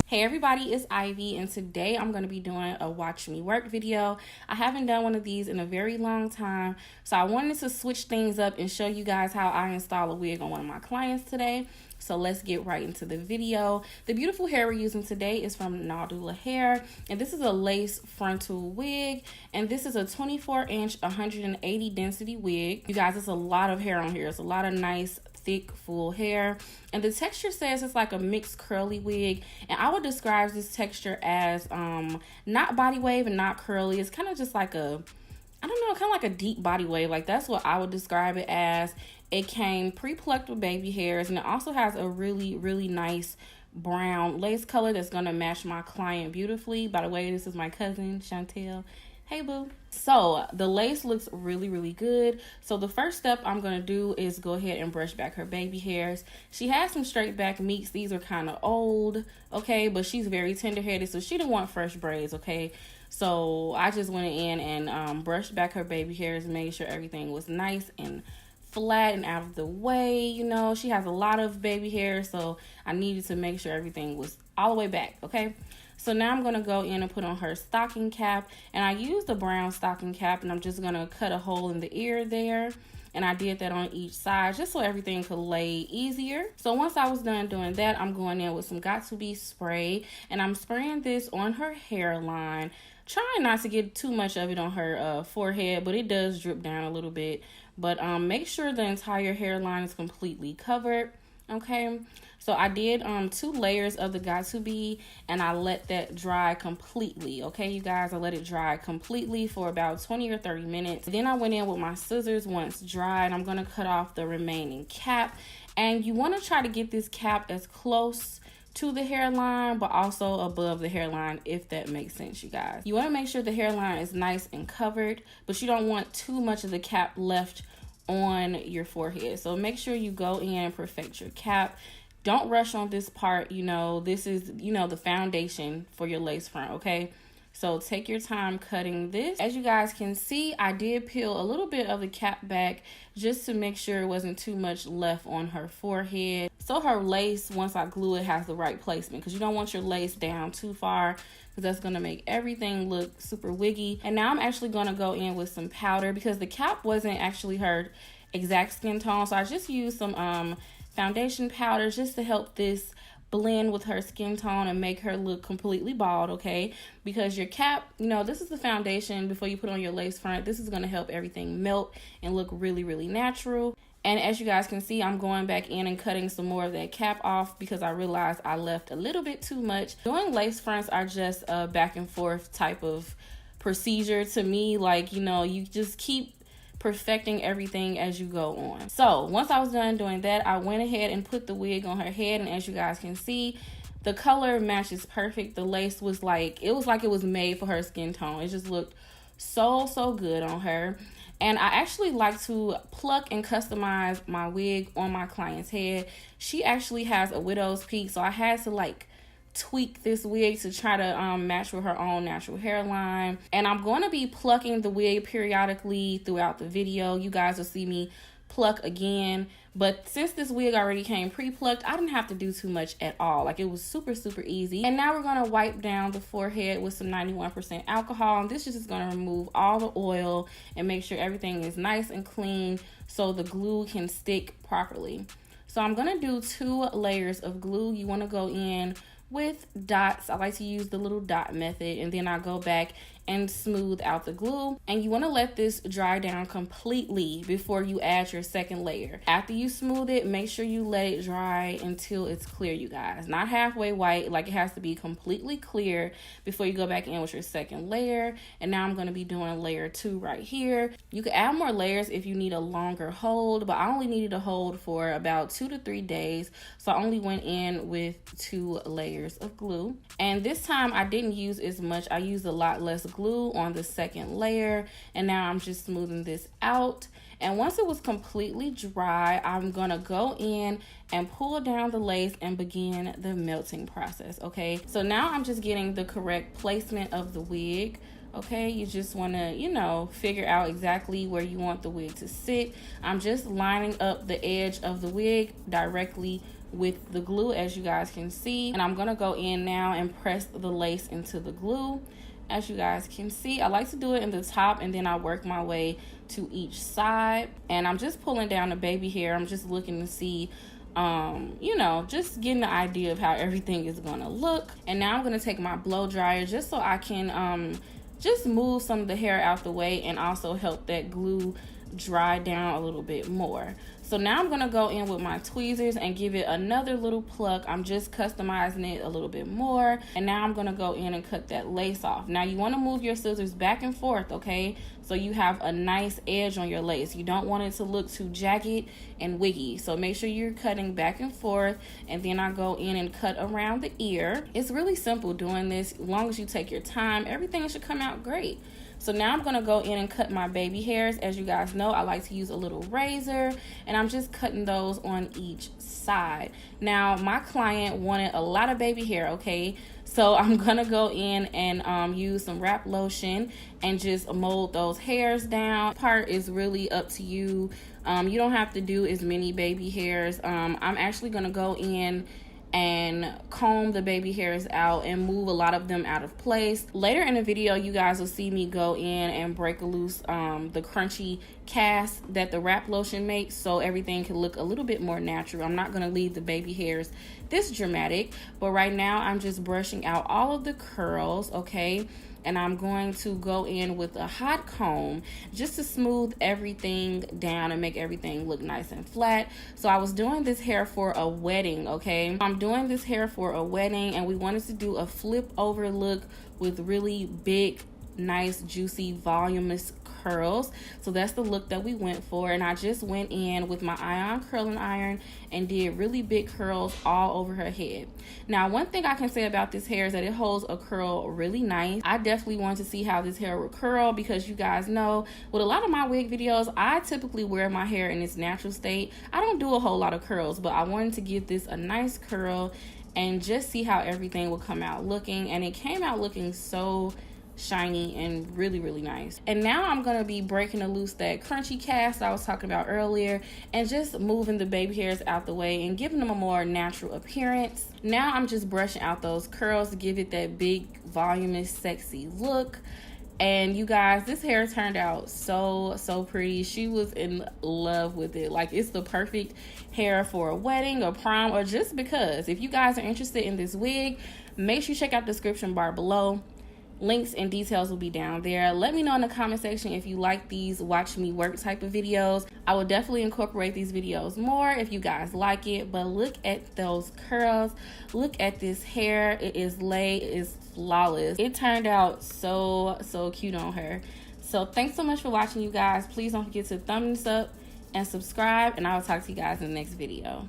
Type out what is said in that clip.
Hey everybody, it's Ivy, and today I'm going to be doing a watch me work video. I haven't done one of these in a very long time, so I wanted to switch things up and show you guys how I install a wig on one of my clients today. So let's get right into the video. The beautiful hair we're using today is from Nadula hair, and this is a lace frontal wig, and this is a 24-inch 180 density wig. You guys, it's a lot of hair on here. It's a lot of nice thick full hair, and the texture says it's like a mixed curly wig, and I would describe this texture as not body wave and not curly. It's kind of just like a, I don't know, kind of like a deep body wave. Like, that's what I would describe it as. It came pre-plucked with baby hairs, and it also has a really nice brown lace color that's going to match my client beautifully. By the way, this is my cousin Chantel. Hey boo. So the lace looks really good. So the first step I'm going to do is go ahead and brush back her baby hairs. She has some straight back meats. These are kind of old, okay, but she's very tender-headed, so she didn't want fresh braids, okay? So I just went in and brushed back her baby hairs and made sure everything was nice and flat and out of the way. You know, she has a lot of baby hair, so I needed to make sure everything was all the way back, okay? So now I'm going to go in and put on her stocking cap, and I used the brown stocking cap, and I'm just going to cut a hole in the ear there, and I did that on each side just so everything could lay easier. So once I was done doing that, I'm going in with some Got2b spray, and I'm spraying this on her hairline, trying not to get too much of it on her forehead, but it does drip down a little bit. But make sure the entire hairline is completely covered, okay? So I did 2 layers of the Got2b, and I let that dry completely, okay, you guys? I let it dry completely for about 20 or 30 minutes. Then I went in with my scissors once dry, and I'm going to cut off the remaining cap. And you want to try to get this cap as close to the hairline, but also above the hairline, if that makes sense, you guys. You want to make sure the hairline is nice and covered, but you don't want too much of the cap left on your forehead. So make sure you go in and perfect your cap. Don't rush on this part. You know, this is, you know, the foundation for your lace front, okay? So take your time cutting this. As you guys can see, I did peel a little bit of the cap back just to make sure it wasn't too much left on her forehead. So her lace, once I glue it, has the right placement, because you don't want your lace down too far, because that's going to make everything look super wiggy. And now I'm actually going to go in with some powder, because the cap wasn't actually her exact skin tone. So I just used some foundation powder just to help this blend with her skin tone and make her look completely bald, okay? Because your cap, you know, this is the foundation before you put on your lace front. This is going to help everything melt and look really natural. And as you guys can see, I'm going back in and cutting some more of that cap off, because I realized I left a little bit too much. Doing lace fronts are just a back and forth type of procedure to me. Like, you know, you just keep perfecting everything as you go on. So once I was done doing that, I went ahead and put the wig on her head, and as you guys can see, the color matches perfect. The lace was like it was made for her skin tone. It just looked so good on her. And I actually like to pluck and customize my wig on my client's head. She actually has a widow's peak, so I had to like tweak this wig to try to match with her own natural hairline. And I'm going to be plucking the wig periodically throughout the video. You guys will see me pluck again, but since this wig already came pre-plucked, I didn't have to do too much at all. Like, it was super easy. And now we're going to wipe down the forehead with some 91% alcohol, and this is just going to remove all the oil and make sure everything is nice and clean so the glue can stick properly. So I'm going to do 2 layers of glue. You want to go in with dots. I like to use the little dot method, and then I go back and smooth out the glue. And you want to let this dry down completely before you add your second layer. After you smooth it, make sure you let it dry until it's clear, you guys. Not halfway white, like it has to be completely clear before you go back in with your second layer. And now I'm going to be doing layer 2 right here. You can add more layers if you need a longer hold, but I only needed a hold for about 2 to 3 days, so I only went in with 2 layers of glue. And this time I didn't use as much. I used a lot less glue on the second layer, and now I'm just smoothing this out. And once it was completely dry, I'm gonna go in and pull down the lace and begin the melting process. Okay, so now I'm just getting the correct placement of the wig Okay, you just want to, you know, figure out exactly where you want the wig to sit. I'm just lining up the edge of the wig directly with the glue, as you guys can see. And I'm gonna go in now and press the lace into the glue. As you guys can see, I like to do it in the top and then I work my way to each side. And I'm just pulling down the baby hair. I'm just looking to see, you know, just getting the idea of how everything is gonna look. And now I'm gonna take my blow dryer just so I can just move some of the hair out the way and also help that glue dry down a little bit more. So now I'm gonna go in with my tweezers and give it another little pluck. I'm just customizing it a little bit more. And now I'm gonna go in and cut that lace off. Now you wanna move your scissors back and forth, okay? So you have a nice edge on your lace. You don't want it to look too jagged and wiggy. So make sure you're cutting back and forth. And then I go in and cut around the ear. It's really simple doing this. As long as you take your time, everything should come out great. So now I'm gonna go in and cut my baby hairs. As you guys know, I like to use a little razor, and I'm just cutting those on each side. Now, my client wanted a lot of baby hair, okay? So I'm gonna go in and use some wrap lotion and just mold those hairs down. Part is really up to you. You don't have to do as many baby hairs. I'm actually gonna go in and comb the baby hairs out and move a lot of them out of place. Later in the video, you guys will see me go in and break loose the crunchy cast that the wrap lotion makes, so everything can look a little bit more natural. I'm not gonna leave the baby hairs this dramatic, but right now I'm just brushing out all of the curls, okay? And I'm going to go in with a hot comb just to smooth everything down and make everything look nice and flat. So I was doing this hair for a wedding, okay? I'm doing this hair for a wedding, and we wanted to do a flip over look with really big, nice, juicy, voluminous curls. So that's the look that we went for, and I just went in with my ion curling iron and did really big curls all over her head. Now, one thing I can say about this hair is that it holds a curl really nice. I definitely want to see how this hair will curl, because you guys know with a lot of my wig videos, I typically wear my hair in its natural state. I don't do a whole lot of curls, but I wanted to give this a nice curl and just see how everything will come out looking. And it came out looking so shiny and really, really nice. And now I'm gonna be breaking loose that crunchy cast I was talking about earlier and just moving the baby hairs out the way and giving them a more natural appearance. Now I'm just brushing out those curls to give it that big, voluminous, sexy look. And you guys, this hair turned out so pretty. She was in love with it. Like, it's the perfect hair for a wedding or prom, or just because. If you guys are interested in this wig, make sure you check out the description bar below. Links and details will be down there. Let me know in the comment section if you like these watch me work type of videos. I will definitely incorporate these videos more if you guys like it. But look at those curls. Look at this hair. It is laid. It is flawless. It turned out so cute on her. So thanks so much for watching, you guys. Please don't forget to thumbs up and subscribe, and I will talk to you guys in the next video.